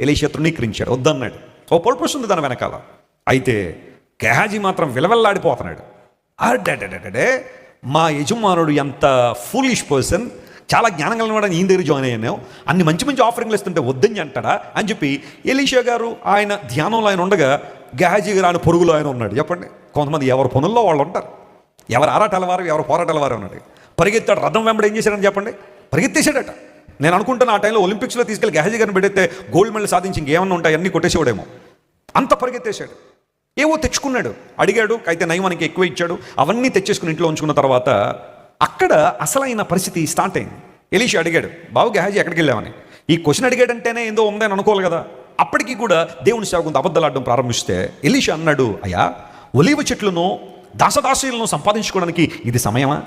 Elisha తృణీకరించాడు, వద్దన్నాడు. ఓ purpose ఉంది దాని వెనకాల. అయితే గెహాజీ మాత్రం విలవెల్లాడిపోతున్నాడు. అడ్డే మా యజమానుడు ఎంత ఫూలిష్ పర్సన్, చాలా జ్ఞానం కలిగిన ఈయన దగ్గర జాయిన్ అయ్యాను, అన్ని మంచి మంచి ఆఫరింగ్లు ఇస్తుంటే వద్దని అంటాడా అని చెప్పి ఎలీషా గారు ఆయన ధ్యానంలో ఆయన ఉండగా గెహాజీ గారు ఆయన పొరుగులో ఆయన ఉన్నాడు. చెప్పండి, కొంతమంది ఎవరి పనుల్లో వాళ్ళు ఉంటారు, ఎవరు ఆరాటాల వారు, ఎవరు పోరాటాల వారు ఉన్నాడు. పరిగెత్తాడు, రథం వెంబడి ఏం చేశాడని చెప్పండి, పరిగెత్తేసాడట. నేను అనుకుంటున్నా ఆ టైంలో ఒలింపిక్స్లో తీసుకెళ్ళి గెహాజీ గారిని పెడితే గోల్డ్ మెడల్ సాధించి ఇంకేమన్నా ఉంటాయి అన్నీ కొట్టేసేవాడేమో, అంత పరిగెత్తేసాడు. ఏవో తెచ్చుకున్నాడు, అడిగాడు, అయితే నయం మనకి ఎక్కువ ఇచ్చాడు, అవన్నీ తెచ్చేసుకుని ఇంట్లో ఉంచుకున్న తర్వాత అక్కడ అసలైన పరిస్థితి స్టార్ట్ అయింది. ఎలీషా అడిగాడు, బాబు గెహాజీ ఎక్కడికి వెళ్ళామని. ఈ క్వశ్చన్ అడిగాడంటేనే ఏందో ఉందని అనుకోవాలి కదా. అప్పటికి కూడా దేవుని సేవకుని అబద్ధాలాడడం ప్రారంభిస్తే ఎలీషా అన్నాడు, అయ్యా ఒలీవ చెట్లను దాసదాసీలను సంపాదించుకోవడానికి ఇది సమయమా?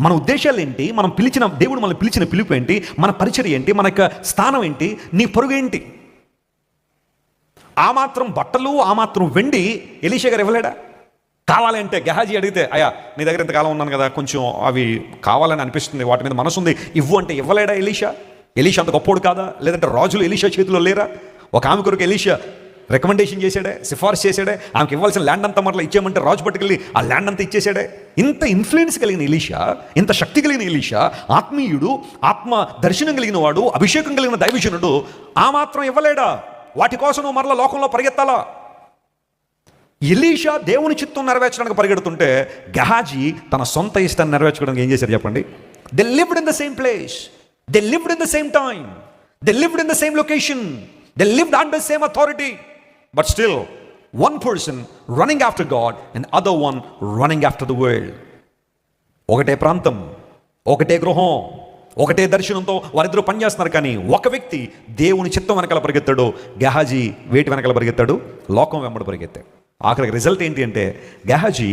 మన ఉద్దేశాలు ఏంటి? మనం పిలిచిన దేవుడు మనల్ని పిలిచిన పిలుపు ఏంటి? మన పరిచర్య ఏంటి? మన యొక్క స్థానం ఏంటి? నీ పొరుగు ఏంటి? ఆ మాత్రం బట్టలు, ఆ మాత్రం వెండి ఎలీషా గారు ఇవ్వలేడా? కావాలంటే గెహాజీ అడిగితే, అయ్యా నీ దగ్గర ఇంతకాలం ఉన్నాను కదా, కొంచెం అవి కావాలని అనిపిస్తుంది, వాటి మీద మనసు ఉంది, ఇవ్వు అంటే ఇవ్వలేడా ఎలీషా? ఎలీషా అంత గొప్పోడు కాదా? లేదంటే రాజులు ఎలీషా చేతిలో లేరా? ఒక ఆమె కొరకు ఎలీషా రికమెండేషన్ చేశాడే, సిఫార్సు చేశాడే, ఆమెకి ఇవ్వాల్సిన ల్యాండ్ అంతా మరలా ఇచ్చేయమంటే రాజు పట్టుకెళ్ళి ఆ ల్యాండ్ అంతా ఇచ్చేసాడే. ఇంత ఇన్ఫ్లుయెన్స్ కలిగిన ఎలీషా, ఇంత శక్తి కలిగిన ఎలీషా, ఆత్మీయుడు, ఆత్మ దర్శనం కలిగిన వాడు, అభిషేకం కలిగిన దైవజనుడు, ఆ మాత్రం ఇవ్వలేడా? వాటి కోసం నువ్వు మరలా లోకంలో పరిగెత్తాలా? ఎలీషా దేవుని చిత్తం నెరవేర్చడానికి పరిగెడుతుంటే గెహాజీ తన సొంత ఇష్టాన్ని నెరవేర్చుకోవడానికి ఏం చేశారు చెప్పండి? They lived in the same place, they lived in the same time, they lived in the same location, they lived under same authority, but still one person running after God and other one running after the world. ఒకటే ప్రాంతం, ఒకటే గృహం, ఒకటే దర్శనంతో వారిద్దరూ పనిచేస్తున్నారు, కానీ ఒక వ్యక్తి దేవుని చిత్తం వెనకాల పరిగెత్తాడు, గెహాజీ వేటి వెనకాల పరిగెత్తాడు, లోకం వెంబడి పరిగెత్తాడు. ఆఖరికి రిజల్ట్ ఏంటి అంటే గెహాజీ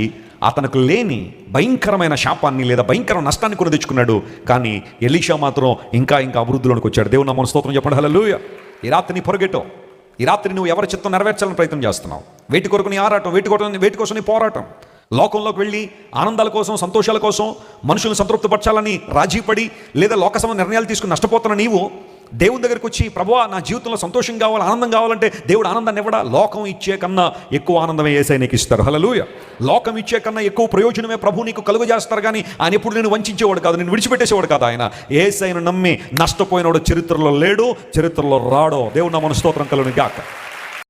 అతనికి లేని భయంకరమైన శాపాన్ని లేదా భయంకర నష్టాన్ని కొని తెచ్చుకున్నాడు, కానీ ఎలీషా మాత్రం ఇంకా ఇంకా అభివృద్ధిలోనికి వచ్చాడు. దేవుని నామమున స్తోత్రం చెప్పండి, హల్లెలూయా. ఈ రాత్రి నీ పొరగెట్టో, ఈ రాత్రి నువ్వు ఎవరి చిత్తం నెరవేర్చాలని ప్రయత్నం చేస్తున్నావు? వేటి కొరకు నీ ఆరాటం, వేటి కోసం నీ పోరాటం? లోకంలోకి వెళ్ళి ఆనందాల కోసం, సంతోషాల కోసం, మనుషులను సంతృప్తిపరచాలని రాజీపడి లేదా లోకసమ నిర్ణయాలు తీసుకుని నష్టపోతున్న నీవు దేవుని దగ్గరికి వచ్చి, ప్రభువా నా జీవితంలో సంతోషం కావాలి, ఆనందం కావాలంటే దేవుడు ఆనందాన్ని ఇవ్వడా? లోకం ఇచ్చే కన్నా ఎక్కువ ఆనందమే యేసయ్య నీకు ఇస్తారు. హల్లెలూయా. లోకం ఇచ్చే కన్నా ఎక్కువ ప్రయోజనమే ప్రభు నీకు కలుగజేస్తారు, కానీ ఆయన ఎప్పుడు నేను వంచేవాడు కాదు, నేను విడిచిపెట్టేసేవాడు కాదు. ఆయన యేసయ్యను నమ్మి నష్టపోయినవాడు చరిత్రలో లేడు, చరిత్రలో రాడో. దేవుడు నామమున స్తోత్రం కలుగును గాక.